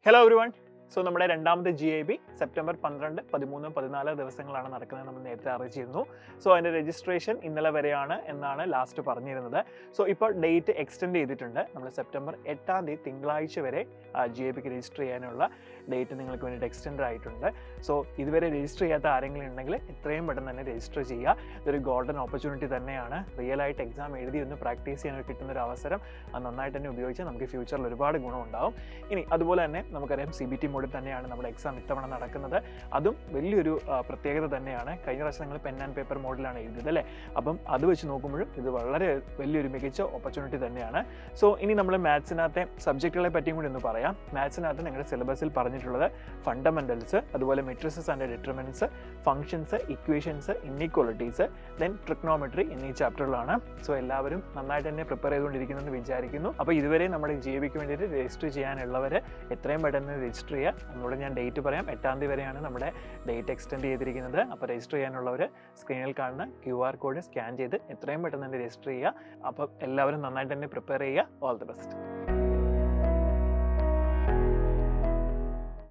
Hello every one. So നമ്മുടെ രണ്ടാമത്തെ GIB September 12, 13, 14 ദിവസങ്ങളാണ് നടക്കുന്നത്. നമ്മൾ നേരത്തെ അറിയിച്ചിരുന്നു. സോ അതിൻ്റെ രജിസ്ട്രേഷൻ ഇന്നലെ വരെയാണ് എന്നാണ് ലാസ്റ്റ് പറഞ്ഞിരുന്നത്. സോ ഇപ്പോൾ ഡേറ്റ് എക്സ്റ്റെൻഡ് ചെയ്തിട്ടുണ്ട്. നമ്മൾ സെപ്റ്റംബർ 8 തിങ്കളാഴ്ച വരെ GIBക്ക് രജിസ്റ്റർ ചെയ്യാനുള്ള ഡേറ്റ് നിങ്ങൾക്ക് വേണ്ടിയിട്ട് എക്സ്റ്റെൻഡ് ആയിട്ടുണ്ട്. സോ ഇതുവരെ രജിസ്റ്റർ ചെയ്യാത്ത ആരെങ്കിലും ഉണ്ടെങ്കിൽ എത്രയും പെട്ടെന്ന് തന്നെ രജിസ്റ്റർ ചെയ്യുക. ഇതൊരു ഗോൾഡൻ ഓപ്പർച്യൂണിറ്റി തന്നെയാണ്. റിയലായിട്ട് എക്സാം എഴുതി ഒന്ന് പ്രാക്ടീസ് ചെയ്യാൻ കിട്ടുന്നൊരു അവസരം. അത് നന്നായിട്ട് തന്നെ ഉപയോഗിച്ചാൽ നമുക്ക് ഫ്യൂച്ചറിൽ ഒരുപാട് ഗുണമുണ്ടാവും. ഇനി അതുപോലെ തന്നെ നമുക്കറിയാം CBT മോഡിൽ തന്നെയാണ് നമ്മുടെ എക്സാം ഇത്തവണ നടക്കുന്നത്. അതും വലിയൊരു പ്രത്യേകത തന്നെയാണ്. കഴിഞ്ഞ പ്രാവശ്യം നിങ്ങൾ പെൻ ആൻഡ് പേപ്പർ മോഡിലാണ് എഴുതിയത് അല്ലേ? അപ്പം അത് വെച്ച് നോക്കുമ്പോഴും ഇത് വളരെ വലിയൊരു മികച്ച ഓപ്പർച്യൂണിറ്റി തന്നെയാണ്. സോ ഇനി നമ്മൾ മാത്സിനകത്തെ സബ്ജക്റ്റുകളെ പറ്റിയും കൂടി ഒന്ന് പറയാം. മാത്സിനകത്ത് നിങ്ങളുടെ സിലബസിൽ പറഞ്ഞിട്ടുള്ളത് ഫണ്ടമെന്റൽസ്, അതുപോലെ matrices and determinants, functions, equations, inequalities, then trigonometry എന്നീ ചാപ്റ്ററുകളാണ്. സോ എല്ലാവരും നന്നായിട്ട് തന്നെ പ്രിപ്പയർ ചെയ്തുകൊണ്ടിരിക്കുന്നെന്ന് വിചാരിക്കുന്നു. അപ്പോൾ ഇതുവരെ നമ്മുടെ GIBക്ക് വേണ്ടിയിട്ട് രജിസ്റ്റർ ചെയ്യാനുള്ളവർ എത്രയും പെട്ടെന്ന് രജിസ്റ്റർ ചെയ്യുക. ഒന്നുകൂടെ ഞാൻ ഡേറ്റ് പറയാം. 8 വരെയാണ് നമ്മുടെ ഡേറ്റ് എക്സ്റ്റെൻഡ് ചെയ്തിരിക്കുന്നത്. അപ്പോൾ രജിസ്റ്റർ ചെയ്യാനുള്ളവർ സ്ക്രീനിൽ കാണുന്ന QR കോഡ് സ്കാൻ ചെയ്ത് എത്രയും പെട്ടെന്ന് തന്നെ രജിസ്റ്റർ ചെയ്യുക. അപ്പോൾ എല്ലാവരും നന്നായിട്ട് തന്നെ പ്രിപ്പയർ ചെയ്യുക. All the best.